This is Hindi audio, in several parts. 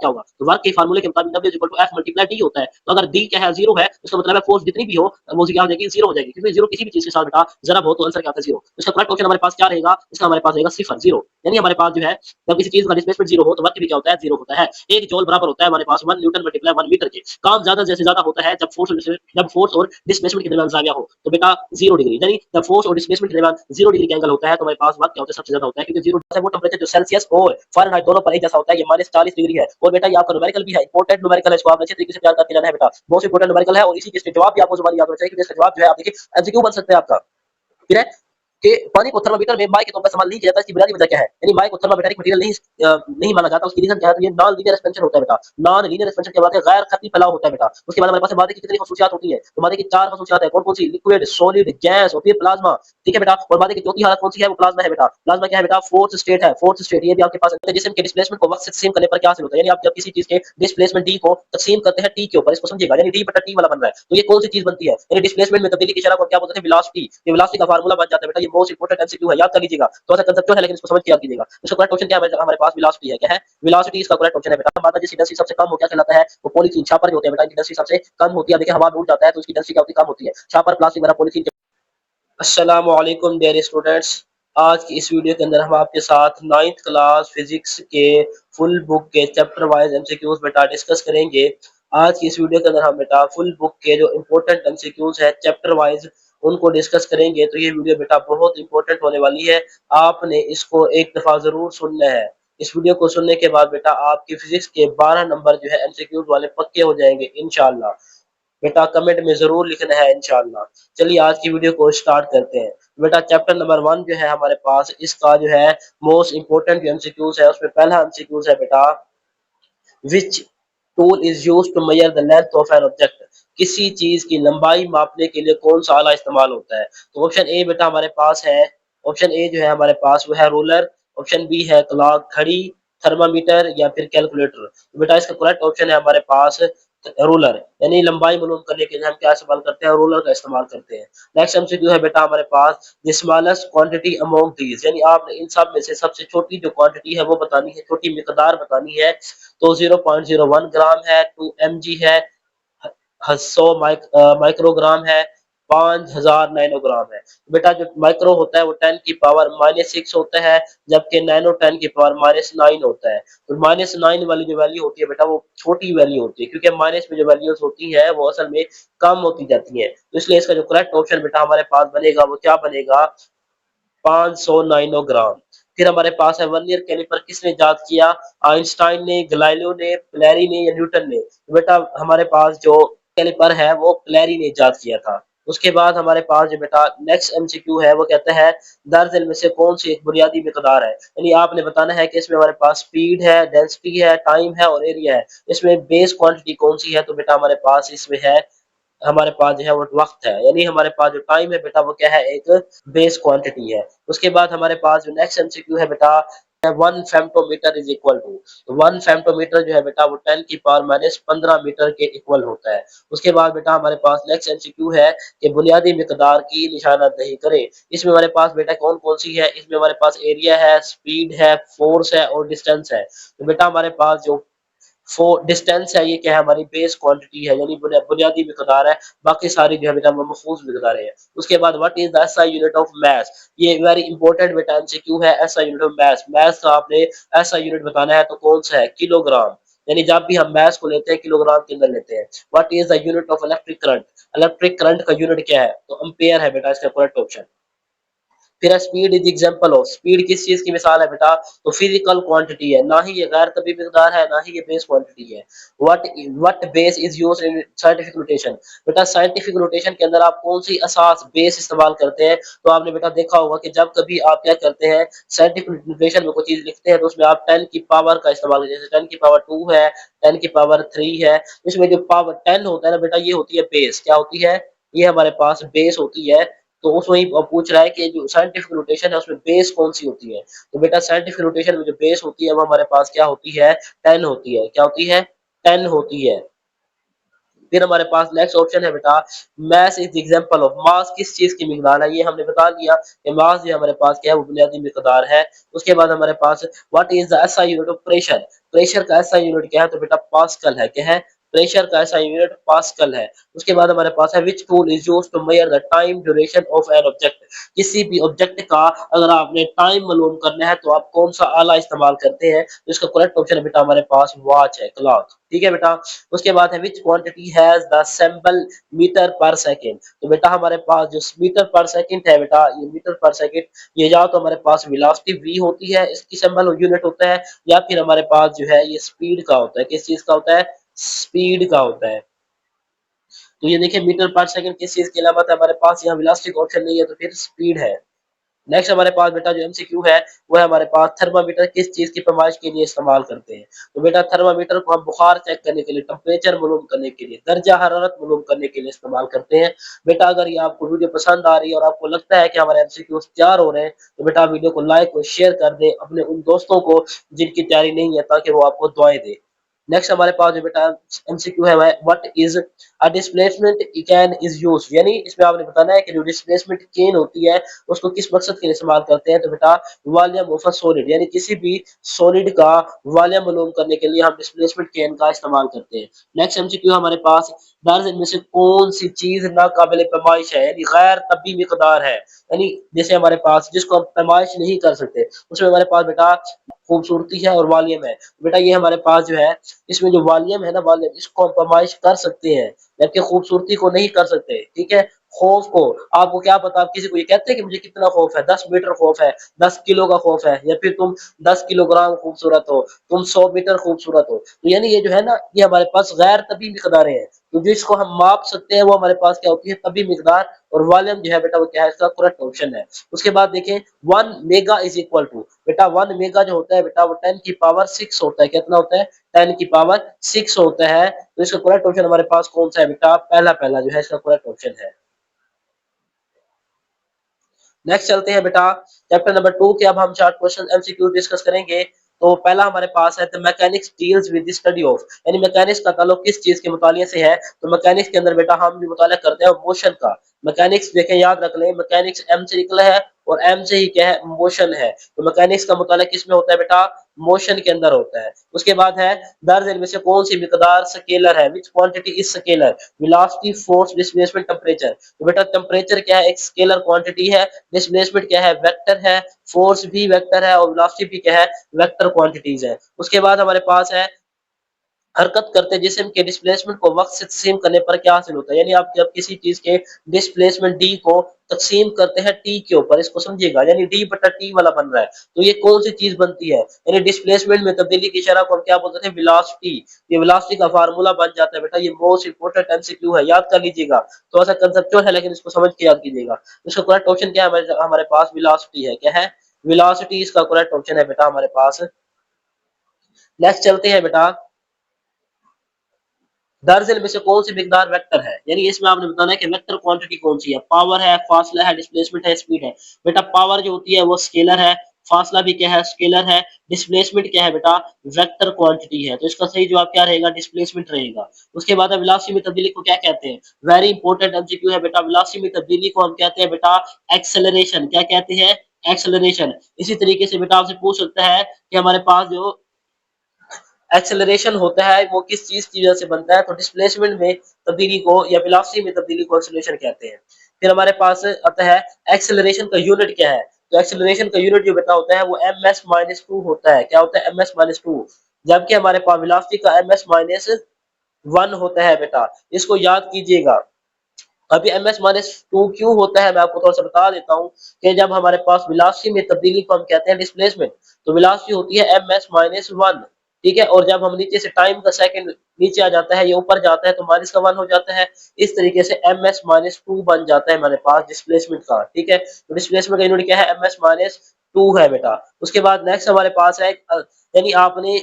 क्या होगा? तो वर्क के फार्मूले के मुताबिक W equal to F multiply D होता है। तो अगर D क्या है 0 है, इसका मतलब है फोर्स जितनी भी हो वो क्या हो जाएगी 0 हो जाएगी, क्योंकि 0 किसी भी चीज के साथ बेटा जरा बहुत तो आंसर क्या आता है 0। तो इसका करेक्ट ऑप्शन हमारे पास क्या रहेगा? इसका हमारे पास रहेगा 0 0। यानी हमारे पास जो है जब किसी चीज का डिस्प्लेसमेंट 0 हो तो वर्क भी क्या होता है 0 होता है। 1 जूल बराबर होता है हमारे पास 1 न्यूटन मल्टीप्लाई 1 मीटर के। काम ज्यादा जैसे ज्यादा होता है जब फोर्स और डिस्प्लेसमेंट के दरमियान जाविया हो। तो बेटा 0 डिग्री, यानी जब फोर्स और डिस्प्लेसमेंट के दरमियान 0 डिग्री का एंगल होता है तो हमारे पास वर्क क्या होता है सबसे ज्यादा होता है, क्योंकि 0 है वो टेंपरेचर जो सेल्सियस और फ़ारेनहाइट दोनों पर एक जैसा होता है, ये -40 डिग्री है। और बेटा ये आपका न्यूमेरिकल भी है, इंपॉर्टेंट न्यूमेरिकल है, इसको आप अच्छे तरीके से तैयार करके जाना है बेटा, बहुत इंपॉर्टेंट न्यूमेरिकल है। और इसी के जवाब भी आपको जुबानी याद होना चाहिए, क्योंकि इसका जवाब जो है आप देखिए एमसीक्यू बन सकता है आपका। फिर है कि पानी को थर्मामीटर में माई के तौर पर इस्तेमाल नहीं किया जाता, इसकी बुनियादी वजह क्या है? यानी माई को थर्मामेट्रिक मटेरियल नहीं माना जाता, उसकी रीजन क्या है? तो ये नॉन लीनियर एक्सपेंशन होता है बेटा। नॉन लीनियर एक्सपेंशन के बाद गैर खत्मी फैलाव होता है बेटा। उसके बाद हमारे पास मादे की कितनी खसूसियात होती है? तो मादे की 4 खसूसियात है, कौन-कौन सी? लिक्विड, सॉलिड, गैस और फिर प्लाज्मा। ठीक है बेटा। और मादे की चौथी हालत कौन सी है? वो प्लाज्मा है बेटा। प्लाज्मा क्या है बेटा? फोर्थ स्टेट है, फोर्थ स्टेट। ये भी आपके पास है, जिस्म के डिस्प्लेसमेंट को वक्त से तकसीम करने पर क्या हासिल होता है? यानी आप जब किसी चीज के डिस्प्लेसमेंट डी को तकसीम करते हैं टी के ऊपर, इसको समझिएगा, यानी डी बटा टी वाला बन रहा है। तो ये कौन सी चीज बनती है? यानी डिस्प्लेसमेंट में तब्दीली की शरह को क्या बोलते हैं? वेलोसिटी। ये वेलोसिटी का फार्मूला बन जाता है बेटा। ये मोस्ट इंपोर्टेंट एमसीक्यू है, याद कर लीजिएगा। थोड़ा सा कंसेप्चुअल है लेकिन इसको समझ के याद कीजिएगा। इसका करेक्ट ऑप्शन क्या है? हमारे पास वेलोसिटी है। क्या है? वेलोसिटी इसका करेक्ट ऑप्शन है बेटा। मादा जिस डेंसिटी सबसे कम हो क्या कहलाता है? वो पॉलीथीन छापर जो होते हैं बेटा, इनकी डेंसिटी सबसे कम होती है। देखिए हवा में उड़ जाता है तो उसकी डेंसिटी क्या होती है? कम होती है। छापर, प्लास्टिक वगैरह, पॉलीथीन। अस्सलामु अलैकुम डियर स्टूडेंट्स, आज की इस वीडियो के अंदर हम आपके साथ 9th क्लास फिजिक्स के फुल बुक के चैप्टर वाइज एमसीक्यूज बेटा डिस्कस करेंगे। आज की इस वीडियो के अंदर हम बेटा फुल बुक के जो इम्पोर्टेंट एमसीक्यूज है चैप्टर वाइज उनको डिस्कस करेंगे। तो ये वीडियो बेटा बहुत इंपॉर्टेंट होने वाली है, आपने इसको एक दफा जरूर सुनना है। इस वीडियो को सुनने के बाद बेटा आपकी फिजिक्स के 12 नंबर जो है एमसीक्यूज वाले पक्के हो जाएंगे इंशाल्लाह। बेटा कमेंट में जरूर लिखना है इंशाल्लाह। चलिए आज की वीडियो को स्टार्ट करते हैं। बेटा चैप्टर नंबर 1 जो है हमारे पास, इसका जो है मोस्ट इंपोर्टेंट जो एमसीक्यूज है उसमें पहला एमसीक्यूज है बेटा, which tool is used to measure the length of an object. किसी चीज की लंबाई मापने के लिए कौन सा आला इस्तेमाल होता है? तो ऑप्शन ए बेटा हमारे पास है, ऑप्शन ए जो है हमारे पास वो है रूलर, ऑप्शन बी है क्लॉक, घड़ी, थर्मामीटर या फिर कैलकुलेटर। तो बेटा इसका करेक्ट ऑप्शन है हमारे पास रूलर, यानी लंबाई मालूम करने के लिए हम क्या इस्तेमाल करते हैं? रूलर का इस्तेमाल करते हैं। नेक्स्ट एमसीक्यू है बेटा हमारे पास, the smallest quantity among these, यानी आपने इन सब में से सबसे छोटी जो क्वांटिटी है वो बतानी है, छोटी मिकदार बतानी है। तो 0.01 ग्राम है, 2 mg है, 100 माइक्रोग्राम है, 5000 नैनोग्राम है। बेटा जो माइक्रो होता है वो 10 की पावर -6 होता है, जबकि नैनो 10 की पावर -9 होता है। तो -9 वाली जो वैल्यू होती है बेटा वो छोटी वैल्यू होती है, क्योंकि माइनस में जो वैल्यूज होती है वो असल में कम होती जाती है। तो इसलिए इसका जो करेक्ट ऑप्शन बेटा हमारे पास बनेगा वो क्या बनेगा? 500 नाइनोग्राम। फिर हमारे पास है वर्नियर कैलिपर किसने इजाद किया? आइंस्टाइन ने, गैलीलियो ने, प्लेरी ने या न्यूटन ने? तो बेटा हमारे पास जो कैलिपर है वो प्लेरी ने इजाद किया था। उसके बाद हमारे पास जो बेटा नेक्स्ट एमसीक्यू है वो कहता है, दरअसल में से कौन सी एक बुनियादी मिकदार है? यानी आपने बताना है कि इसमें हमारे पास स्पीड है, डेंसिटी है, टाइम है और एरिया है। इसमें बेस क्वांटिटी कौन सी है? तो बेटा हमारे पास इसमें है, हमारे पास जो है वो वक्त है, यानी हमारे पास जो टाइम है बेटा वो क्या है? एक बेस क्वांटिटी है। उसके बाद हमारे पास जो नेक्स्ट एमसीक्यू है बेटा, 1 फेम्टोमीटर इज इक्वल टू, तो 1 फेम्टोमीटर जो है बेटा वो 10 की पावर -15 मीटर के इक्वल होता है। उसके बाद बेटा हमारे पास नेक्स्ट एमसीक्यू है कि बुनियादी मिकदार की निशानदही करें। इसमें हमारे पास बेटा कौन कौन सी है? इसमें हमारे पास एरिया है, स्पीड है, फोर्स है और डिस्टेंस है। तो बेटा हमारे पास जो डिस्टेंस है ये क्या है? हमारी बेस क्वांटिटी है, यानी बुनियादी मिकदार है। बाकी सारी जो है बेटा महफूज मिकदारें हैं। उसके बाद what is the SI unit of mass? ये वेरी इंपॉर्टेंट बेटा एमसीक्यू है। एसआई यूनिट ऑफ मास, मास का आपने एसआई यूनिट बताना है, तो कौन सा है? किलोग्राम। यानी जब भी हम मास को लेते हैं किलोग्राम के अंदर लेते हैं। What is the unit of electric current? Electric current का यूनिट क्या है? तो एम्पेयर है बेटा इसका करेक्ट ऑप्शन। फिर speed is example of, speed किस चीज की मिसाल है बेटा? तो फिजिकल क्वांटिटी है, ना ही ये गैर तभी मिकदार है, ना ही ये बेस क्वांटिटी है। What base is used in scientific notation? बेटा साइंटिफिक नोटेशन के अंदर आप कौन सी असास बेस इस्तेमाल करते हैं? तो आपने बेटा देखा होगा कि जब कभी आप क्या करते हैं, साइंटिफिक नोटेशन में कोई चीज लिखते हैं तो उसमें आप 10 की पावर का इस्तेमाल करते हैं। जैसे 10 की पावर 2 है, 10 की पावर 3 है। इसमें जो पावर 10 होता है ना बेटा, ये होती है बेस। क्या होती है? ये हमारे पास बेस होती है। तो उसमें ही पूछ रहा है कि जो साइंटिफिक नोटेशन है उसमें बेस कौन सी होती है? तो बेटा साइंटिफिक नोटेशन में जो बेस होती है वो हमारे पास क्या होती है? 10 होती है। क्या होती है? 10 होती है। फिर हमारे पास नेक्स्ट ऑप्शन है बेटा मास इज एग्जांपल ऑफ, मास किस चीज की मिकदार है, ये हमने बता दिया कि मास जो हमारे पास क्या है वो बुनियादी मिकदार है। उसके बाद हमारे पास what is the SI unit of pressure, pressure का एसआई यूनिट क्या है, तो बेटा पास्कल है। क्या है, प्रेशर का एसआई यूनिट पास्कल है। उसके बाद हमारे पास है which tool is used to measure the time duration of an object, किसी भी ऑब्जेक्ट का अगर आपने टाइम मालूम करना है तो आप कौन सा आला इस्तेमाल करते हैं, तो इसका करेक्ट ऑप्शन है बेटा हमारे पास वॉच है, क्लॉक। ठीक है बेटा। उसके बाद है which quantity has the symbol metre per second, तो बेटा हमारे पास जो मीटर पर सेकंड है बेटा, ये मीटर पर सेकंड ये या तो हमारे पास वेलोसिटी v होती है, इसकी सिंबल यूनिट होता है, या फिर हमारे पास जो है ये स्पीड का होता है। किस चीज का होता है, स्पीड का होता है। तो ये देखिए मीटर पर सेकंड किस चीज के अलावा था, हमारे पास यहाँ वेलोसिटी का ऑप्शन नहीं है तो फिर स्पीड है। नेक्स्ट हमारे पास बेटा जो एमसीक्यू है वो है हमारे पास थर्मामीटर किस चीज की पैमाइश के लिए इस्तेमाल करते हैं, तो बेटा थर्मामीटर को हम बुखार चेक करने के लिए, टेम्परेचर मालूम करने के लिए, दर्जा हरारत मालूम करने के लिए इस्तेमाल करते हैं। बेटा अगर ये आपको वीडियो पसंद आ रही है और आपको लगता है कि हमारे एमसीक्यू तैयार हो रहे हैं तो बेटा वीडियो को लाइक और शेयर कर दें अपने उन दोस्तों को जिनकी तैयारी नहीं है, ताकि वो आपको दुआएं दे। नेक्स्ट हमारे पास जो बेटा एमसीक्यू है what is a displacement can is use, यानी इसमें आपने बताना है कि जो डिस्प्लेसमेंट कैन होती है उसको किस मकसद के लिए इस्तेमाल करते हैं, तो बेटा वॉल्यूम ऑफ अ सॉलिड, यानी किसी भी सॉलिड का वॉल्यूम मालूम करने के लिए हम डिस्प्लेसमेंट कैन का इस्तेमाल करते हैं। नेक्स्ट एमसीक्यू हमारे पास दर्ज इनमें से कौन सी चीज नाकाबिल पैमाइश है, यानी गैर तबी मिकदार है, यानी जैसे हमारे पास जिसको हम पैमाइश नहीं कर सकते, उसमें हमारे पास बेटा खूबसूरती है और वॉल्यूम है। बेटा ये हमारे पास जो है इसमें जो वॉल्यूम है ना, वॉल्यूम इसको हम पैमाइश कर सकते हैं जबकि खूबसूरती को नहीं कर सकते। ठीक है, खौफ को आपको क्या पता, आप किसी को ये कहते हैं कि मुझे कितना खौफ है, 10 मीटर खौफ है, 10 किलो का खौफ है, या फिर तुम 10 किलोग्राम खूबसूरत हो, तुम 100 मीटर खूबसूरत हो, तो यानी ये जो है ना ये हमारे पास गैर तबी मिकदारें हैं, तो जिसको हम माप सकते हैं वो हमारे पास क्या होती है, तबी मिकदार। और वॉल्यूम जो है बेटा वो क्या है, इसका करेक्ट ऑप्शन है। उसके बाद देखें 1 मेगा इज इक्वल टू, बेटा 1 मेगा जो होता है बेटा वो 10 की पावर 6 होता है। कितना होता है, 10 की पावर 6 होता है। तो इसका करेक्ट ऑप्शन हमारे पास कौन सा है बेटा, पहला पहला जो है इसका करेक्ट ऑप्शन है। नेक्स्ट चलते हैं बेटा चैप्टर नंबर 2 के, अब हम चार्ट क्वेश्चन एमसीक्यू डिस्कस करेंगे। तो पहला हमारे पास है the mechanics deals with the study of, यानी मैकेनिक्स का ताल्लुक किस चीज के मुताले से है, तो मैकेनिक्स के अंदर बेटा हम भी मुताला करते हैं मोशन का। मैकेनिक्स देखें याद रख लें, मैकेनिक्स एम से निकला है और एम से ही क्या है, मोशन है। तो मैकेनिक्स का मुताला किस में होता है बेटा, मोशन के अंदर होता है। उसके बाद है दर्ज इनमें से कौन सी मिकदार स्केलर है, which quantity is scalar, velocity force displacement temperature, तो बेटा टेम्परेचर क्या है, एक स्केलर क्वांटिटी है, डिस्प्लेसमेंट क्या है, वेक्टर है, फोर्स भी वेक्टर है और वेलोसिटी भी क्या है, वेक्टर क्वांटिटीज है। उसके बाद हमारे पास है हरकत करते जिस्म के डिस्प्लेसमेंट को वक्त से तकसीम करने पर क्या हासिल होता है, यानी आप जब किसी चीज के डिस्प्लेसमेंट डी को तकसीम करते हैं टी के ऊपर, इसको समझिएगा, यानी डी बटा टी वाला बन रहा है, तो ये कौन सी चीज बनती है, यानी डिस्प्लेसमेंट में तब्दीली की शरह को हम क्या बोलते हैं, वेलोसिटी। ये वेलोसिटी का फार्मूला बन जाता है बेटा, ये मोस्ट इंपोर्टेंट एमसीक्यू है, याद कर लीजिएगा। थोड़ा सा कंसेप्चुअल है लेकिन इसको समझ के याद कीजिएगा। इसका करेक्ट ऑप्शन क्या है, हमारे पास वेलोसिटी है। क्या है, वेलोसिटी इसका करेक्ट ऑप्शन है बेटा हमारे पास। नेक्स्ट चलते हैं बेटा दर्जन में से कौन सी मिकदार वेक्टर है, यानी इसमें आपने बताना है कि वेक्टर क्वांटिटी कौन सी है, पावर है, फासला है, डिस्प्लेसमेंट है, स्पीड है। बेटा पावर जो होती है वो स्केलर है, फासला भी क्या है, स्केलर है, डिस्प्लेसमेंट क्या है बेटा, वेक्टर क्वांटिटी है। तो इसका सही जवाब क्या रहेगा, डिस्प्लेसमेंट रहेगा। उसके बाद वेलोसिटी में तब्दीली को क्या कहते हैं, वेरी इंपॉर्टेंट एमसीक्यू है बेटा, वेलोसिटी में तब्दीली को हम कहते हैं बेटा एक्सेलरेशन। क्या कहते हैं, एक्सेलरेशन। इसी तरीके से बेटा आपसे पूछ सकता है कि हमारे पास जो एक्सेलरेशन होता है वो किस चीज की वजह से बनता है, तो डिस्प्लेसमेंट में तब्दीली को या वेलोसिटी में तब्दीली को एक्सेलरेशन कहते हैं। फिर हमारे पास आता है एक्सेलरेशन का यूनिट क्या है, तो एक्सेलरेशन का यूनिट जो बेटा होता है वो ms-2 होता है। क्या होता है, ms-2, जबकि हमारे पास वेलोसिटी का ms-1 होता है बेटा, इसको याद कीजिएगा। अभी ms-2 क्यों होता है मैं आपको थोड़ा सा बता देता हूँ कि जब हमारे पास वेलोसिटी में तब्दीली को हम कहते हैं डिस्प्लेसमेंट, तो वेलोसिटी होती है ms-1, ठीक है, और जब हम नीचे से टाइम का सेकंड नीचे आ जाता है या ऊपर जाता है तो माइनस का 1 हो जाता है। इस तरीके से ms-2 बन जाता है हमारे पास डिस्प्लेसमेंट का। ठीक है, तो डिस्प्लेसमेंट का यूनिट क्या है, ms-2 है बेटा। उसके बाद नेक्स्ट हमारे पास है यानी आपने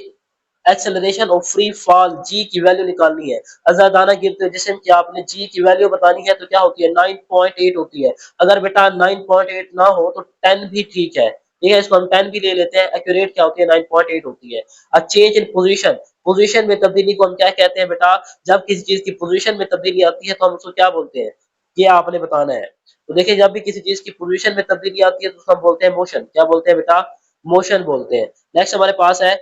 एक्सेलरेशन ऑफ फ्री फॉल जी की वैल्यू निकालनी है। आजादाना गिरते हुए जिस्म की आपने जी की वैल्यू बतानी है तो क्या होती है, 9.8 होती है। अगर बेटा 9.8 ना हो तो 10 भी ठीक है, ठीक है, इसको हम 10 भी ले लेते हैं। एक्यूरेट क्या होती है, 9.8 होती है। A change in position, position में तब्दीली को हम क्या कहते हैं बेटा, जब किसी चीज की पोजीशन में तब्दीली आती है तो हम उसको क्या बोलते हैं, ये आपने बताना है। तो देखिए, जब भी किसी चीज की पोजीशन में तब्दीली आती है तो उसको हम बोलते हैं मोशन। क्या बोलते हैं बेटा, मोशन बोलते हैं। नेक्स्ट हमारे पास है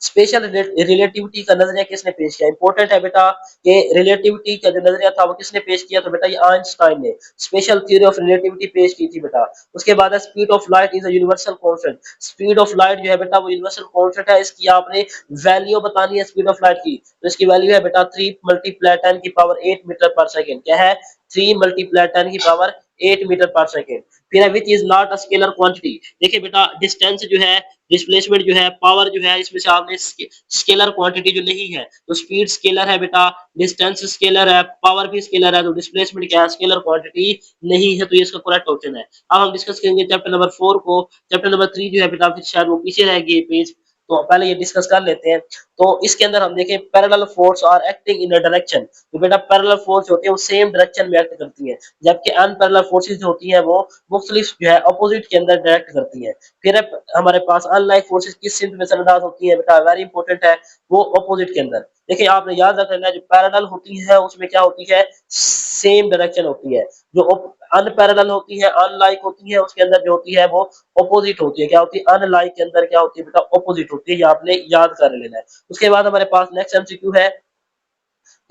स्पेशल रिलेटिविटी का नजरिया किसने पेश किया। इंपॉर्टेंट है बेटा कि रिलेटिविटी का जो नजरिया था वो किसने पेश किया, तो बेटा ये आइंस्टाइन ने स्पेशल थ्योरी ऑफ रिलेटिविटी पेश की थी बेटा। उसके बाद है speed of light is a universal constant. Speed of light जो है बेटा वो यूनिवर्सल कांस्टेंट है। इसकी आपने वैल्यू बतानी है स्पीड ऑफ लाइट की, तो इसकी वैल्यू है बेटा 3 मल्टीप्लाई 10 की पावर 8 मीटर पर सेकंड। क्या है, 3 मल्टीप्लाई 10 की पावर 8 मीटर पर सेकंड। फिर है which is not a scalar quantity. देखिए बेटा, डिस्टेंस जो है, डिस्प्लेसमेंट जो है, पावर जो है, इसमें से आपने स्केलर क्वांटिटी जो नहीं है, तो स्पीड स्केलर है बेटा, डिस्टेंस स्केलर है, पावर भी स्केलर है, तो डिस्प्लेसमेंट क्या है, स्केलर क्वांटिटी नहीं है। तो ये इसका करेक्ट ऑप्शन है। अब हम डिस्कस करेंगे चैप्टर नंबर 4 को। चैप्टर नंबर 3 जो है बेटा, फिर शायद वो पीछे रह गई पेज, तो पहले ये डिस्कस कर लेते हैं। तो इसके अंदर हम देखें parallel force are acting in a direction. तो बेटा पैरेलल फोर्स होती है वो सेम डायरेक्शन में एक्ट करती है, जबकि अनपैरेलल फोर्सेस होती हैं वो मुख्तलिफ जो है अपोजिट के अंदर डायरेक्ट करती हैं। फिर हमारे पास अनलाइक फोर्सेस किस सिम्त में असरअंदाज होती है बेटा, वेरी इंपॉर्टेंट है, वो अपोजिट के अंदर। देखिए आपने याद रख लेना, जो पैरेलल होती है उसमें क्या होती है, सेम डायरेक्शन होती है। जो अनपैरेलल होती है, अनलाइक होती है, उसके अंदर जो होती है वो अपोजिट होती है। क्या होती है, अनलाइक के अंदर क्या होती है बेटा, अपोजिट होती है। ये आपने याद कर लेना है। उसके बाद हमारे पास नेक्स्ट एमसीक्यू है,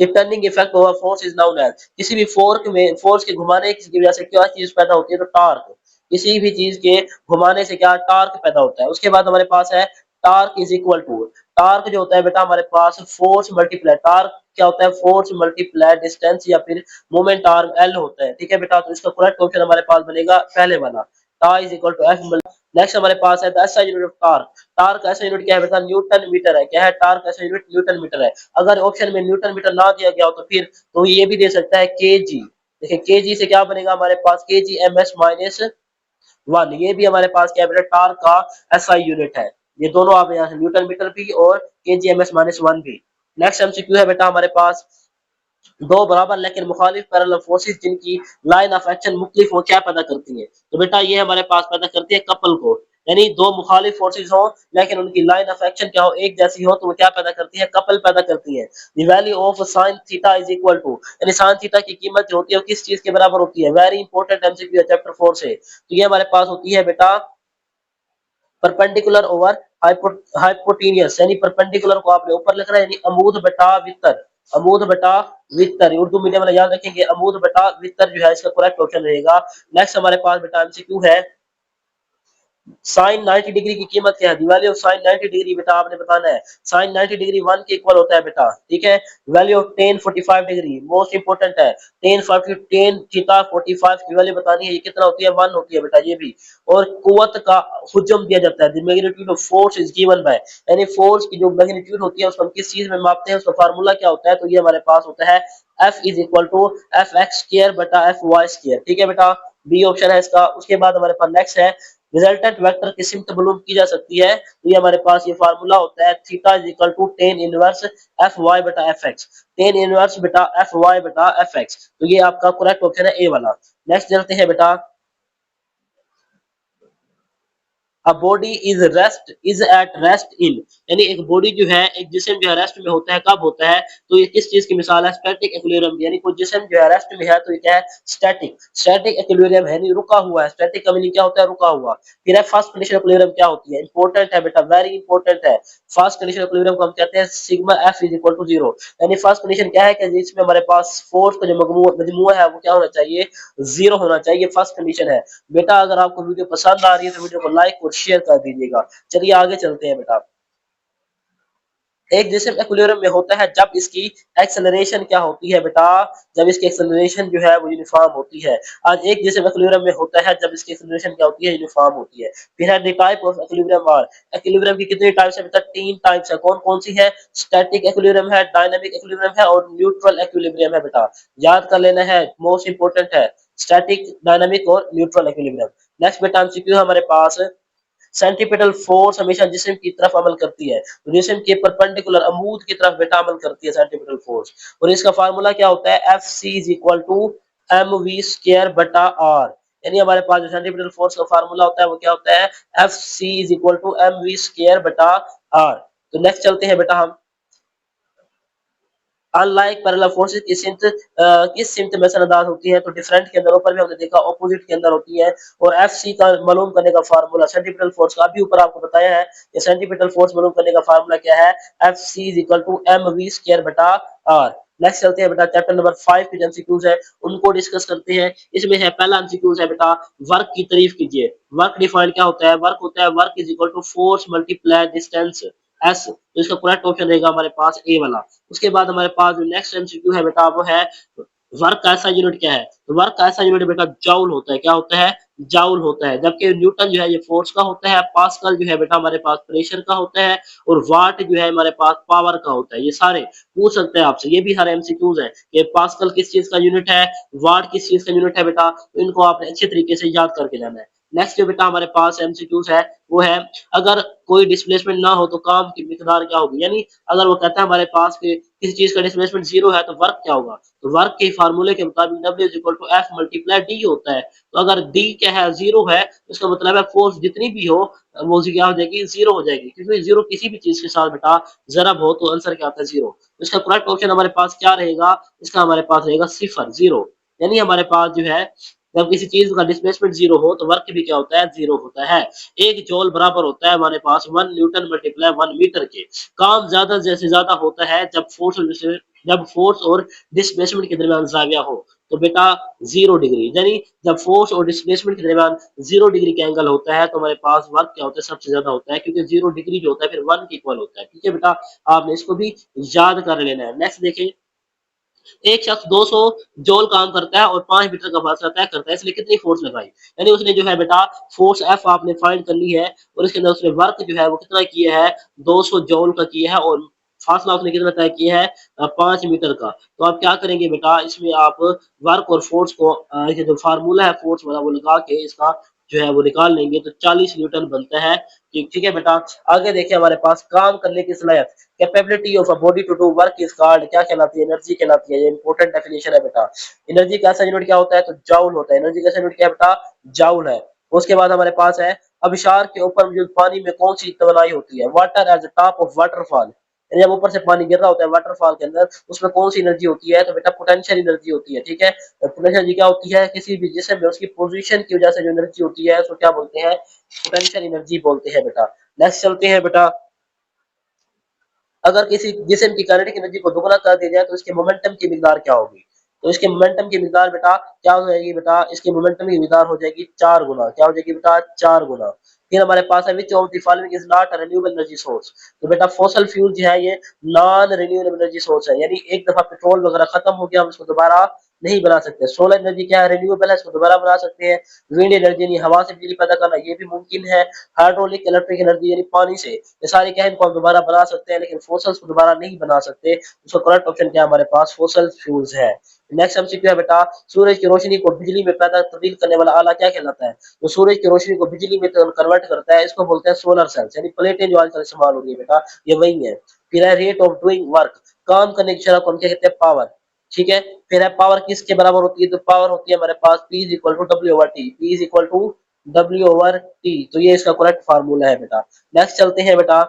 the turning effect over force is known as. किसी भी फोर्स में, फोर्स के घुमाने की वजह से क्या चीज पैदा होती है, तो टार्क। किसी भी चीज के घुमाने से क्या टार्क पैदा होता है। उसके बाद हमारे पास है torque is equal to, torque जो होता है बेटा हमारे पास फोर्स मल्टीप्लाई, टार्क क्या होता है, फोर्स मल्टीप्लाई डिस्टेंस या फिर मोमेंट आर्म एल होता है। ठीक है बेटा, तो इसका करेक्ट ऑप्शन हमारे पास बनेगा पहले वाला, tau is equal to F. Next हमारे पास है SI unit of torque. Torque ऐसा यूनिट क्या है बेटा, न्यूटन मीटर है। क्या है, टार्क ऐसा यूनिट न्यूटन मीटर है। अगर ऑप्शन में न्यूटन मीटर ना दिया गया हो तो फिर तो ये भी दे सकता है केजी। देखिए केजी से क्या बनेगा हमारे पास, केजी एम एस माइनस 1। ये भी हमारे पास क्या है बेटा, टार्क का एसआई यूनिट है। ये दोनों आप यहाँ से न्यूटन मीटर भी और केजी एम एस माइनस 1 भी। नेक्स्ट एमसीक्यू है बेटा हमारे पास, दो बराबर लेकिन मुखालिफ पैरेलल फोर्सेस जिनकी लाइन ऑफ एक्शन मुख्तलिफ हो क्या पैदा करती है। तो बेटा ये हमारे पास पैदा करती है कपल को। यानी दो मुखालिफ फोर्सेस हो लेकिन उनकी लाइन ऑफ एक्शन क्या हो, एक जैसी हो, तो वो क्या पैदा करती है, कपल पैदा करती है। The value of sine theta is equal to, यानी साइन थीटा की कीमत जो होती है वो किस चीज के बराबर होती है, वेरी इंपॉर्टेंट एमसीक्यू है चैप्टर 4 से। तो ये हमारे पास होती है बेटा परपेंडिकुलर ओवर हाइपोटेनियस, यानी परपेंडिकुलर को आपने ऊपर लिखना है, यानी अमूद बटा वितर। अमूद बटा वितर, उर्दू मीडियम में याद रखेंगे, अमूद बटा वितर जो है इसका करेक्ट ऑप्शन रहेगा। नेक्स्ट हमारे पास बेटा एमसीक्यू है, साइन 90 डिग्री की कीमत क्या है, दी वैल्यू ऑफ साइन 90 डिग्री बेटा आपने बताना है। साइन 90 डिग्री 1 के इक्वल होता है बेटा। ठीक है, value of ten 45 degree most important है। टेन थीटा 45 की वैल्यू बतानी है, ये कितना होती है, 1 होती है बेटा ये भी। और कुव्वत का हुज्म दिया जाता है, the magnitude of force is given by, यानी फोर्स की जो मैग्नीट्यूड होती है उसको हम किस चीज में मापते हैं, उसका फार्मूला क्या होता है, तो ये हमारे पास होता है F is equal to F X square बटा एफ वाई स्क्वायर। ठीक है बेटा, बी ऑप्शन है इसका। उसके बाद हमारे पास नेक्स्ट है, रिजल्टेंट वेक्टर की सिमत मालूम की जा सकती है, तो ये हमारे पास ये फार्मूला होता है, theta is equal to tan inverse F Y बटा एफ एक्स। टेन इनवर्स बेटा एफ वाई बटा एफ एक्स, तो ये आपका करेक्ट ऑप्शन है ए वाला। नेक्स्ट चलते हैं बेटा, a body is at rest in, यानी एक बॉडी जो है, एक जिस्म जो है रेस्ट में होता है, कब होता है, तो ये किस चीज की मिसाल है, स्टैटिक इक्विलिब्रियम। यानी कोई जिस्म जो है रेस्ट में है तो ये क्या है, स्टैटिक। स्टैटिक इक्विलिब्रियम है, नहीं रुका हुआ है। स्टैटिक का मीनिंग क्या होता है, रुका हुआ। फिर है फर्स्ट कंडीशन इक्विलिब्रियम क्या होती है, इंपॉर्टेंट है बेटा, वेरी इंपॉर्टेंट है। फर्स्ट कंडीशन इक्विलिब्रियम को हम कहते हैं sigma F is equal to 0। यानी फर्स्ट कंडीशन क्या है कि जिसमें हमारे पास फोर्स का जो मजमूआ है वो क्या होना चाहिए, 0 होना चाहिए। फर्स्ट कंडीशन है बेटा। अगर आपको वीडियो पसंद आ रही है तो वीडियो को लाइक और शेयर कर दीजिएगा। चलिए आगे चलते हैं बेटा। एक जिस्म एक्विलिब्रियम में होता है जब इसकी एक्सेलरेशन क्या होती है बेटा, जब इसकी एक्सेलरेशन जो है वो यूनिफॉर्म होती है। आज एक जिस्म एक्विलिब्रियम में होता है जब इसकी एक्सेलरेशन क्या होती है, यूनिफॉर्म होती है। फिर है the type of equilibrium are, equilibrium की कितनी टाइप्स है बेटा, 3 टाइप्स है। कौन कौन सी है, स्टैटिक एक्विलिब्रियम है, डायनामिक एक्विलिब्रियम है और न्यूट्रल एक्विलिब्रियम है बेटा। याद कर लेना है, मोस्ट इंपोर्टेंट है, स्टैटिक, डायनामिक और न्यूट्रल एक्विलिब्रियम। नेक्स्ट बेटा एमसीक्यू हमारे पास, सेंट्रीपिटल फोर्स हमेशा जिस्म की तरफ अमल करती है, तो जिस्म के परपेंडिकुलर अमूद की तरफ बेटा अमल करती है सेंट्रीपिटल फोर्स। और इसका फार्मूला क्या होता है, F C is equal to M V square बटा आर। यानी हमारे पास जो सेंट्रीपिटल फोर्स का फार्मूला होता है वो क्या होता है, F C is equal to M V square बटा आर। तो नेक्स्ट चलते हैं बेटा हम, अनलाइक पैरेलल फोर्सेस किस सिमत में असरअंदाज होती है, तो डिफरेंट के अंदर ऊपर भी हमने देखा ऑपोजिट के अंदर होती है। और एफ सी का मालूम करने का फार्मूला सेंट्रीपिटल फोर्स का अभी ऊपर आपको बताया है कि सेंट्रीपिटल फोर्स मालूम करने का फार्मूला क्या है, F C is equal to M V square बटा आर। नेक्स्ट चलते हैं बेटा चैप्टर नंबर 5 के जो एमसीक्यूज है उनको डिस्कस करते हैं। इसमें है पहला एमसीक्यूज है बेटा, वर्क की तारीफ कीजिए। वर्क डिफाइन क्या होता है, वर्क होता है work is equal to force multiply distance S. तो इसका करेक्ट ऑप्शन रहेगा हमारे पास ए वाला। उसके बाद हमारे पास जो नेक्स्ट एमसीक्यू है बेटा वो है, वर्क का ऐसा यूनिट क्या है, तो वर्क का ऐसा यूनिट बेटा जाउल होता है। क्या होता है, जाउल होता है। जबकि न्यूटन जो है ये फोर्स का होता है, पास्कल जो है बेटा हमारे पास प्रेशर का होता है, और वाट जो है हमारे पास पावर का होता है। ये सारे पूछ सकते हैं आपसे, ये भी सारे एमसीक्यूज है कि पास्कल किस चीज का यूनिट है, वाट किस चीज का यूनिट है बेटा, तो इनको आपने अच्छे तरीके से याद करके जाना है। नेक्स्ट जो बेटा हमारे पास एमसीक्यूज है वो है, अगर कोई डिस्प्लेसमेंट ना हो तो काम की मिकदार क्या होगी। यानी अगर वो कहता है हमारे पास कि किसी चीज का डिस्प्लेसमेंट जीरो है तो वर्क क्या होगा, तो वर्क के फार्मूले के मुताबिक W is equal to F multiply D होता है। तो अगर डी क्या है, जीरो है, तो इसका मतलब है फोर्स जितनी भी हो वो क्या हो जाएगी, जीरो हो जाएगी। क्योंकि जीरो किसी भी चीज के साथ बेटा जरा बहुत तो आंसर क्या आता है, जीरो। तो इसका करेक्ट ऑप्शन हमारे पास क्या रहेगा, इसका हमारे पास रहेगा सिफर, जीरो। यानी हमारे पास जो है जब किसी चीज का डिस्प्लेसमेंट जीरो हो तो वर्क भी क्या होता है, जीरो होता है। एक जॉल बराबर होता है हमारे पास 1 न्यूटन मल्टीप्लाई 1 मीटर के। काम ज्यादा जैसे ज्यादा होता है जब फोर्स और डिस्प्लेसमेंट के दरमियान जाविया हो। तो बेटा 0 डिग्री, यानी जब फोर्स और डिस्प्लेसमेंट के दरमियान 0 डिग्री का एंगल होता है तो हमारे पास वर्क क्या होता है, सबसे ज्यादा होता है। क्योंकि 0 डिग्री जो होता है फिर 1 के इक्वल होता है। ठीक है बेटा, आपने इसको भी याद कर लेना है। नेक्स्ट देखें, एक शख्स 200 जॉल काम करता है और 5 मीटर का फासला तय करता है, इसलिए कितनी फोर्स लगाई। यानी उसने जो है बेटा फोर्स एफ आपने फाइंड करनी है, और इसके अंदर उसने वर्क जो है वो कितना किया है, 200 जॉल का किया है, और फासला उसने कितना तय किया है, 5 मीटर का। तो आप क्या करेंगे बेटा, इसमें आप वर्क और फोर्स को जो फार्मूला है फोर्स वाला वो लगा के इसका जो है वो निकाल लेंगे तो 40 न्यूटन बनता है। ठीक है बेटा, आगे देखिए हमारे पास काम करने की सलाहियत, capability of a body to do work is called, क्या कहलाती है, एनर्जी कहलाती है। ये इंपॉर्टेंट डेफिनेशन है बेटा। एनर्जी का ऐसा यूनिट क्या होता है, तो जाउल होता है। एनर्जी का ऐसा यूनिट क्या है बेटा, जाउल है। उसके बाद हमारे पास है, अभिशार के ऊपर मौजूद पानी में कौन सी तवानाई होती है, water as top of waterfall. जब ऊपर से पानी गिर रहा होता है वाटरफॉल के अंदर, उसमें कौन सी एनर्जी होती है, तो बेटा पोटेंशियल एनर्जी होती है। ठीक है, पोटेंशियल एनर्जी क्या होती है, किसी भी जिसम में उसकी पोजीशन की वजह से जो एनर्जी होती है उसको क्या बोलते हैं, पोटेंशियल एनर्जी बोलते हैं बेटा। नेक्स्ट चलते हैं बेटा, अगर किसी जिस्म की काइनेटिक एनर्जी को दुगना कर दिया जाए तो इसके मोमेंटम की मिकदार क्या होगी। तो इसके मोमेंटम की मिकदार बेटा क्या हो जाएगी, बेटा इसके मोमेंटम की मिकदार हो जाएगी 4 गुना। क्या हो जाएगी बेटा, 4 गुना। फिर हमारे पास है, which of the following is not a renewable energy source. तो बेटा फॉसिल फ्यूल जो है ये नॉन रिन्यूएबल एनर्जी सोर्स है। यानी एक दफा पेट्रोल वगैरह खत्म हो गया हम इसको दोबारा नहीं बना सकते। सोलर एनर्जी क्या है, रिन्यूएबल है, इसको दोबारा बना सकते हैं। विंड एनर्जी यानी हवा से बिजली पैदा करना, ये भी मुमकिन है। हाइड्रोलिक इलेक्ट्रिक एनर्जी यानी पानी से, ये सारे क्या है, इनको हम दोबारा बना सकते हैं, लेकिन फोसल्स को दोबारा नहीं बना सकते। उसका करेक्ट ऑप्शन क्या है हमारे पास, फोसल फ्यूल्स है। नेक्स्ट एमसीक्यू है बेटा, सूरज की रोशनी को बिजली में पैदा तब्दील करने वाला आला क्या कहलाता है। तो सूरज की रोशनी को बिजली में कन्वर्ट करता है, इसको बोलते हैं सोलर सेल्स। यानी प्लेटें जो आजकल इस्तेमाल हो रही है बेटा ये वही है। फिर है रेट ऑफ डूइंग वर्क, काम करने की शरह को हम क्या कहते हैं, पावर। ठीक है, फिर है पावर किसके बराबर होती है, तो पावर होती है हमारे पास P is equal to W over T, P is equal to W over T. तो ये इसका करेक्ट फार्मूला है बेटा। नेक्स्ट चलते हैं बेटा,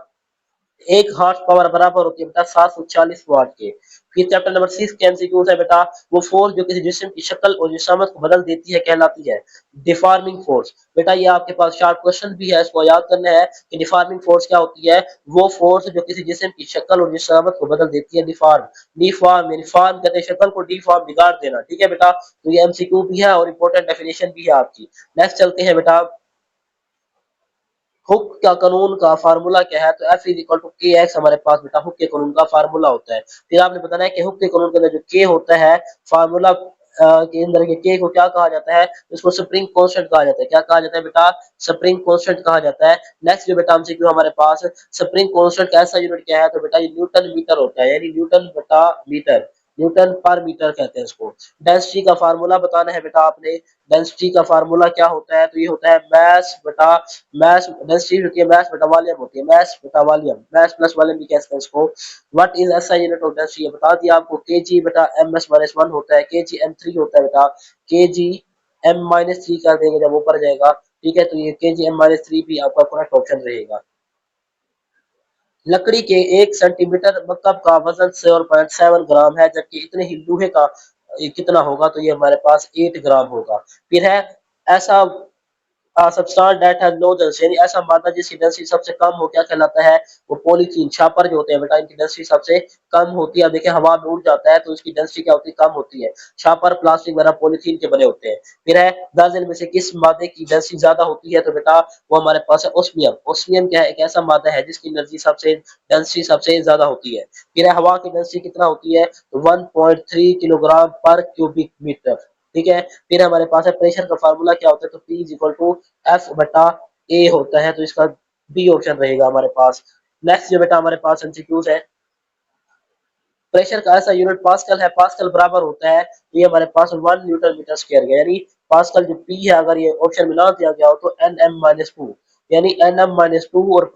एक हॉर्स पावर बराबर होती है बेटा 740 वाट के। फिर चैप्टर नंबर 6 के एमसीक्यूज है बेटा, वो फोर्स जो किसी जिस्म की शक्ल और जिसामत को बदल देती है कहलाती है डिफॉर्मिंग फोर्स। बेटा ये आपके पास शॉर्ट क्वेश्चन भी है, इसको याद करना है कि डिफॉर्मिंग फोर्स क्या होती है, वो फोर्स जो किसी जिस्म की शक्ल और जिसामत को बदल देती है। डिफॉर्म, डिफॉर्म यानी फॉर्म कहते हैं शक्ल को, डिफॉर्म बिगाड़ देना। ठीक है बेटा, तो ये एमसीक्यू भी है और इंपॉर्टेंट डेफिनेशन भी है आपकी। नेक्स्ट चलते हैं बेटा, हुक का कानून का फार्मूला क्या है, तो एफ इज इक्वल टू के एक्स हमारे पास बेटा हुक के कानून का फार्मूला होता है। फिर आपने बताना है कि हुक के कानून के अंदर जो के होता है फार्मूला के अंदर के को क्या कहा जाता है, इसको स्प्रिंग कांस्टेंट कहा जाता है। क्या कहा जाता है बेटा, स्प्रिंग कांस्टेंट कहा जाता है। नेक्स्ट जो बेटा हमसे क्यों हमारे पास स्प्रिंग कांस्टेंट का ऐसा यूनिट क्या है, तो बेटा ये न्यूटन मीटर होता है। यानी न्यूटन बटा मीटर, न्यूटन पर मीटर कहते हैं इसको। डेंसिटी का फार्मूला बताना है बेटा आपने। डेंसिटी का फार्मूला क्या होता है, तो ये होता है मैस बटा मैस, डेंसिटी होती है मैस बटा वॉल्यूम होती है, मैस बटा वॉल्यूम, मैस प्लस वॉल्यूम भी कहते हैं इसको। What is SI unit of density, बता दिया आपको, केजी बटा एमएस माइनस 1 होता है, केजी m3 होता है बेटा, केजी m-3 कर देंगे जब ऊपर जाएगा, ठीक है, तो ये kg-m-3 भी आपका करेक्ट ऑप्शन रहेगा। लकड़ी के 1 सेंटीमीटर मकब का वजन 7.7 ग्राम है, जबकि इतने ही लोहे का कितना होगा, तो ये हमारे पास 8 ग्राम होगा। फिर है ऐसा substance that has no density, यानी ऐसा मादा जिसकी डेंसिटी सबसे कम हो, क्या कहलाता है? वो पॉलीथीन, छापर जो होते हैं बेटा, इनकी डेंसिटी सबसे कम होती है। अब देखिए हवा में उड़ जाता है तो इसकी डेंसिटी क्या होती है? कम होती है। छापर प्लास्टिक वगैरह पॉलीथीन के बने होते हैं। फिर है दर्ज इनमें से किस मादे की डेंसिटी ज्यादा होती है? तो बेटा वो हमारे पास है ओस्मियम। ओस्मियम क्या है? एक ऐसा मादा है जिसकी एनर्जी सबसे डेंसिटी सबसे ज्यादा होती है। फिर है हवा की डेंसिटी कितना होती है? 1.3 किलोग्राम पर क्यूबिक मीटर, ठीक है। फिर हमारे पास है प्रेशर का फार्मूला क्या होता है? तो P is equal to F बटा ए होता है, तो इसका बी ऑप्शन रहेगा हमारे पास। नेक्स्ट जो बेटा हमारे पास एमसीक्यूज है, प्रेशर का ऐसा यूनिट पास्कल है, पास्कल बराबर होता है, ये हमारे पास 1 न्यूटन मीटर स्क्वायर है, यानी पास्कल जो पी है अगर ये ऑप्शन में ना दिया गया हो तो एन एम माइनस टू, यानी एन एम माइनस टू और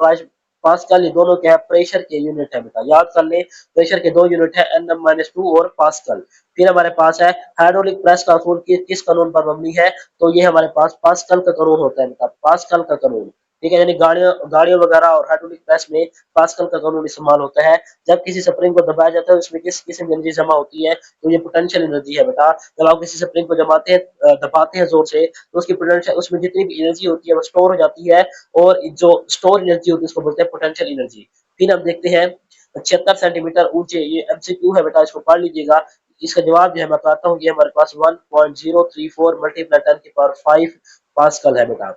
पास्कल ये दोनों क्या है? प्रेशर के यूनिट है बेटा, याद कर ले, प्रेशर के दो यूनिट है, एन एम माइनस टू और पास्कल। फिर हमारे पास है हाइड्रोलिक प्रेस का असूल किस कानून पर मबनी है? तो ये हमारे पास पास्कल का कानून होता है बेटा, पास्कल का कानून, ठीक है। यानी गाड़ियों गाड़ियों वगैरह और हाइड्रोलिक प्रेस में पास्कल का कानून इस्तेमाल होता है। जब किसी स्प्रिंग को दबाया जाता है उसमें किस किस्म की एनर्जी जमा होती है? तो ये पोटेंशियल एनर्जी है बेटा। जब आप किसी स्प्रिंग को जमाते हैं, दबाते हैं जोर से, तो उसकी पोटेंशियल, उसमें जितनी भी एनर्जी होती है वो स्टोर हो जाती है, और जो स्टोर एनर्जी होती है उसको बोलते हैं पोटेंशियल एनर्जी। फिर हम देखते हैं 76 सेंटीमीटर ऊंचे, ये एमसीक्यू है बेटा, इसको पढ़ लीजिएगा। इसका जवाब जो है मैं बताता हूँ, ये हमारे पास 1.034 मल्टीप्लाई 10 की पावर 5 पास्कल है बेटा।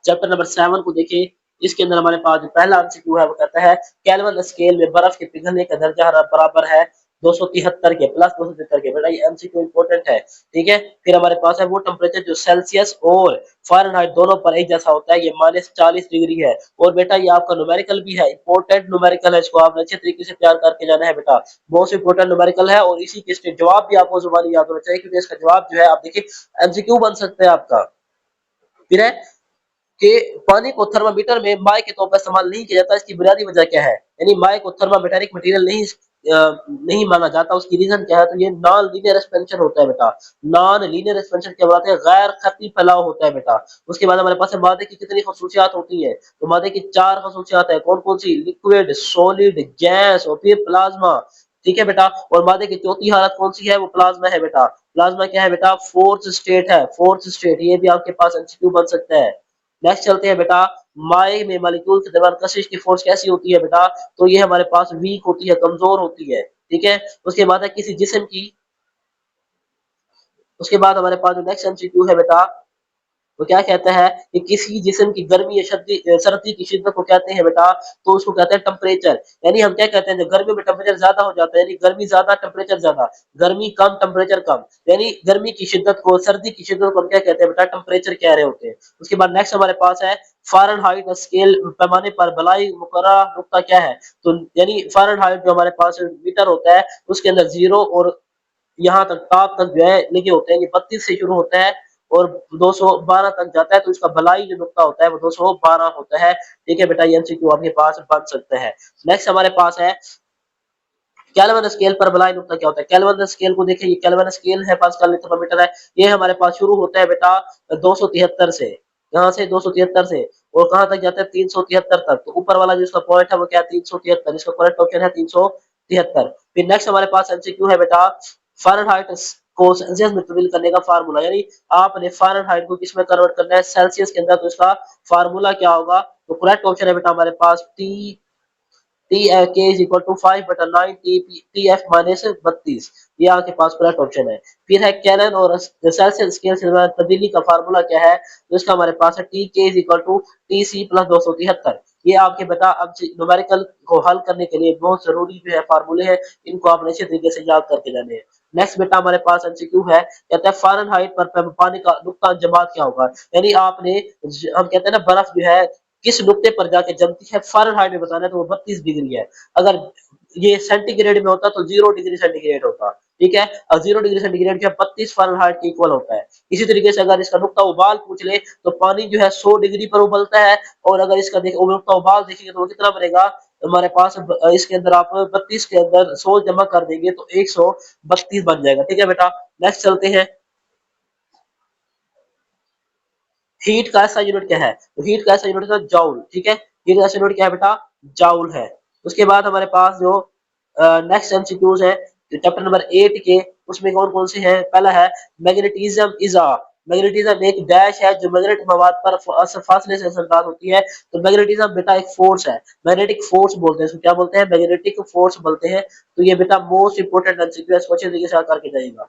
चैप्टर नंबर 7 को देखिए, इसके अंदर हमारे पास जो पहला एमसीक्यू है वो कहता है केल्विन स्केल में बर्फ के पिघलने का दर्जा हरारत बराबर है 273 के प्लस 273 के। बेटा ये एमसीक्यू इंपॉर्टेंट है, ठीक है। फिर हमारे पास है वो टेम्परेचर जो सेल्सियस और फ़ारेनहाइट दोनों पर एक जैसा होता है, ये -40 डिग्री है। और बेटा ये आपका न्यूमेरिकल भी है, इंपॉर्टेंट न्यूमेरिकल है, इसको आपने अच्छे तरीके से तैयार करके जाना है बेटा, बहुत इंपॉर्टेंट न्यूमेरिकल है। और इसी के जवाब भी आपको जुबानी याद होना चाहिए, क्योंकि इसका जवाब जो है आप देखिए एमसीक्यू बन सकता है आपका। फिर है कि पानी को थर्मामीटर में माए के तौर पर इस्तेमाल नहीं किया जाता, इसकी बुनियादी वजह क्या है? यानी माए को थर्मामेटेरिक मटेरियल नहीं माना जाता, उसकी रीजन क्या है? तो ये नॉन लीनियर एक्सपेंशन होता है बेटा। नॉन लीनियर एक्सपेंशन क्या बताते हैं? गैर खती फैलाव होता है बेटा। उसके बाद हमारे पास मादे की कितनी खसूसियात होती है? तो मादे की 4 खसूसियात है, कौन कौन सी? लिक्विड, सॉलिड, गैस और फिर प्लाज्मा, ठीक है बेटा। और मादे की चौथी हालत कौन सी है? वो प्लाज्मा है बेटा। प्लाज्मा क्या है बेटा? फोर्थ स्टेट है, फोर्थ स्टेट, ये भी आपके पास एमसीक्यू बन सकता है। नेक्स्ट चलते हैं बेटा, माए में मॉलिक्यूल के दरमियान कशिश की फोर्स कैसी होती है बेटा? तो ये हमारे पास वीक होती है, कमजोर होती है, ठीक है। उसके बाद है किसी जिस्म की, उसके बाद हमारे पास जो नेक्स्ट एमसीक्यू है बेटा, वो क्या कहता है कि किसी जिस्म की गर्मी या सर्दी की शिद्दत को कहते हैं बेटा, तो उसको कहते हैं टेम्परेचर। यानी हम क्या कहते हैं, जब गर्मी में टेम्परेचर ज्यादा हो जाता है, यानी गर्मी ज्यादा टेम्परेचर ज्यादा, गर्मी कम टेम्परेचर कम, यानी गर्मी की शिद्दत को, सर्दी की शिद्दत को हम क्या कहते हैं बेटा? टेम्परेचर कह रहे होते हैं। उसके बाद नेक्स्ट हमारे पास है फ़ारेनहाइट स्केल पैमाने पर भलाई मुकर्ररा नुक्ता क्या है? तो यानी फ़ारेनहाइट जो हमारे पास मीटर होता है, उसके अंदर जीरो और यहाँ तक टॉप तक जो है लिखे होते हैं, ये 32 से शुरू होता है और 212 तक जाता है, तो इसका भलाई जो नुकता होता है वो 212 होता है, ठीक है बेटा। ये एमसीक्यू आपके पास बन सकता है। नेक्स्ट हमारे पास है केल्विन स्केल पर भलाई नुकता क्या होता है? केल्विन स्केल को देखिए, ये केल्विन स्केल है, पास्कल थर्मामीटर है, ये हमारे पास शुरू होता है बेटा 273 से, यहाँ से 273 से, और कहाँ तक जाता है? 373 तक। तो ऊपर वाला जो इसका पॉइंट है वो क्या है? 373, इसका करेक्ट ऑप्शन है 373। फिर नेक्स्ट हमारे पास एमसीक्यू है बेटा, फ़ारेनहाइट को सेल्सियस में तब्दील करने का फार्मूला, यानी आपने फ़ारेनहाइट को किस में कन्वर्ट करना है? सेल्सियस के अंदर, तो इसका फार्मूला क्या होगा? तो करेक्ट ऑप्शन है बेटा हमारे पास T T K is equal to 5/9 T F minus 32, ये आपके पास करेक्ट ऑप्शन है। फिर है केल्विन और सेल्सियस स्केल से तब्दीली का फार्मूला क्या है? तो इसका हमारे पास है T K is equal to T C plus 273। ये आपके बेटा अब न्यूमेरिकल को हल करने के लिए बहुत जरूरी जो है फार्मूले हैं, इनको आपने अच्छे तरीके से याद करके जाने हैं। नेक्स्ट बेटा हमारे पास एमसीक्यू है, कहता है फ़ारेनहाइट पर पानी का नुकता जमात क्या होगा? यानी आपने, हम कहते हैं ना बर्फ जो है किस नुक्ते पर जाके जमती है, फ़ारेनहाइट में बताना है, तो वो 32 डिग्री है। अगर ये सेंटीग्रेड में होता तो 0 डिग्री सेंटीग्रेड होता, ठीक है। और 0 डिग्री सेंटीग्रेड जो है 32 फ़ारेनहाइट के इक्वल होता है। इसी तरीके से अगर इसका नुक्ता उबाल पूछ ले तो पानी जो है 100 डिग्री पर उबलता है, और अगर इसका नुक्ता उबाल देखेंगे तो वो कितना बनेगा हमारे पास? इसके अंदर आप 32 के अंदर 100 जमा कर देंगे तो 132 बन जाएगा, ठीक है बेटा। नेक्स्ट चलते हैं, हीट का ऐसा यूनिट क्या है, तो हीट का ऐसा यूनिट है जॉउल, ठीक है, हीट का ऐसा यूनिट क्या है बेटा, जॉउल है। उसके बाद हमारे पास जो नेक्स्ट एमसीक्यूज है चैप्टर नंबर 8 के, उसमें कौन कौन से हैं, पहला है मैग्नेटिज्म इज अ, मैग्नेटिज्म एक डैश है जो मैग्नेटिक मवाद पर फासले से असरदार होती है। तो मैग्नेटिज्म बेटा एक फोर्स है, मैग्नेटिक फोर्स बोलते हैं इसको, क्या बोलते हैं, मैग्नेटिक फोर्स बोलते हैं। तो ये बेटा मोस्ट इंपोर्टेंट एमसीक्यू है, अच्छे तरीके से करके जाएगा।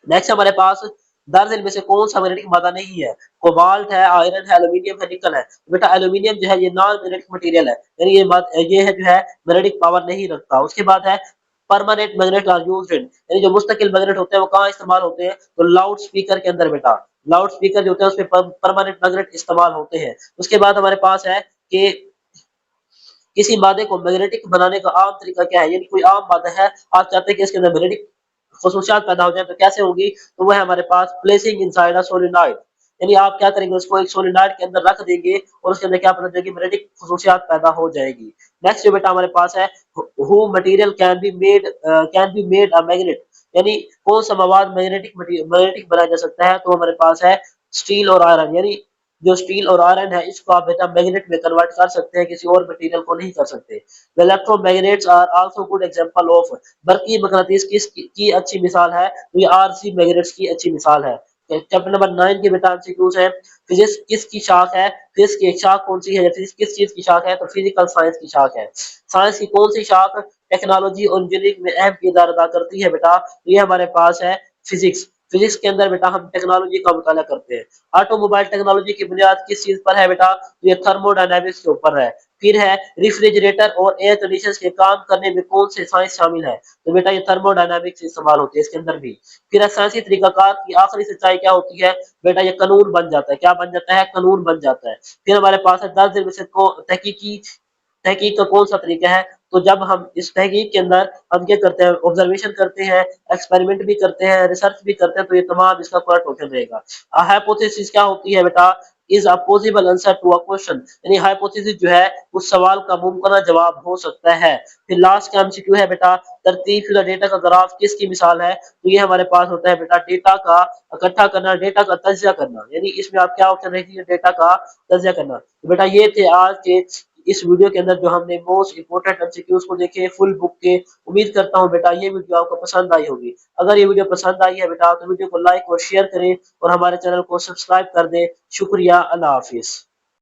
नेक्स्ट हमारे पास दर्ज इनमें से कौन सा मैग्नेटिक मादा नहीं है, कोबाल्ट है, आयरन है, एल्यूमिनियम है, निकल है। तो बेटा एल्यूमिनियम जो है ये नॉन मैग्नेटिक मटेरियल है, यानी ये है जो है मैग्नेटिक पावर नहीं रखता। उसके बाद है permanent magnet are used in, यानी जो मुस्तकिल मैग्नेट होते हैं वो कहाँ इस्तेमाल होते हैं, तो लाउड स्पीकर के अंदर बेटा, लाउड स्पीकर जो होते हैं उसमें परमानेंट मैग्नेट इस्तेमाल होते हैं। उसके बाद हमारे पास है कि किसी मादे को मैग्नेटिक बनाने का आम तरीका क्या है, यानी कोई आम मादा है, आप चाहते हैं कि इसके अंदर मैग्नेटिक खसूसियात पैदा हो जाए तो कैसे होगी, तो वो है हमारे पास प्लेसिंग इनसाइड अ सोलेनॉइड, यानी आप क्या करेंगे, उसको एक सोलेनॉइड के अंदर रख देंगे और उसके अंदर क्या पैदा हो जाएगी, मैग्नेटिक खसूसियात पैदा हो जाएगी। नेक्स्ट जो बेटा हमारे पास है who material can be made a magnet, यानी कौन सा मवाद मैग्नेटिक बनाया जा सकता है, तो हमारे पास है स्टील और आयरन, यानी जो स्टील और आयरन है इसको आप बेटा मैग्नेट में कन्वर्ट कर सकते हैं, किसी और मटेरियल को नहीं कर सकते। Electromagnets are also good example of, बरकी मकनातीस की अच्छी मिसाल है, तो ये आरसी मैग्नेट्स की अच्छी मिसाल है। चैप्टर नंबर 9 के बेटा एमसीक्यूज है, फिजिक्स किसकी शाख है, फिजिक्स की एक शाख कौन सी है, फिजिक्स किस चीज की शाख है, तो फिजिकल साइंस की शाख है। साइंस की कौन सी शाख टेक्नोलॉजी और इंजीनियरिंग में अहम किरदार अदा करती है बेटा, तो ये हमारे पास है फिजिक्स। फिजिक्स के अंदर बेटा हम टेक्नोलॉजी का मुताला करते हैं। ऑटोमोबाइल टेक्नोलॉजी की बुनियाद किस चीज पर है बेटा, तो ये थर्मोडायनामिक्स के ऊपर है। फिर है रेफ्रिजरेटर और एयर कंडीशनर्स के काम करने में कौन से साइंस शामिल है, तो बेटा ये थर्मोडायनामिक्स इस्तेमाल होती है इसके अंदर भी। फिर है साइंसी तरीकाकार की आखिरी सच्चाई क्या होती है, बेटा ये कानून बन जाता है, क्या बन जाता है, कानून बन जाता है। फिर हमारे पास है 10 दिन में से तहकीकी तहकीक का कौन सा तरीका है, तो जब हम इस तहकीक के अंदर हम क्या करते हैं, ऑब्जर्वेशन करते हैं, एक्सपेरिमेंट भी करते हैं, रिसर्च भी करते हैं, तो ये तमाम इसका करेक्ट ऑप्शन रहेगा। हाइपोथेसिस क्या होती है बेटा, is a possible answer to a question, यानी हाइपोथेसिस जो है उस सवाल का मुमकिन जवाब हो सकता है। फिर लास्ट का एमसीक्यू है बेटा तरतीब डेटा का ग्राफ किसकी मिसाल है, तो ये हमारे पास होता है बेटा डेटा का इकट्ठा करना, डेटा का तजिया करना, यानी इसमें आप क्या ऑप्शन रहेगी, डेटा का तजिया करना। तो बेटा ये थे आज के इस वीडियो के अंदर जो हमने मोस्ट इंपोर्टेंट एमसीक्यूज को देखे फुल बुक के। उम्मीद करता हूँ बेटा ये वीडियो आपको पसंद आई होगी। अगर ये वीडियो पसंद आई है बेटा तो वीडियो को लाइक और शेयर करें और हमारे चैनल को सब्सक्राइब कर दें। शुक्रिया, अल्लाह हाफिज।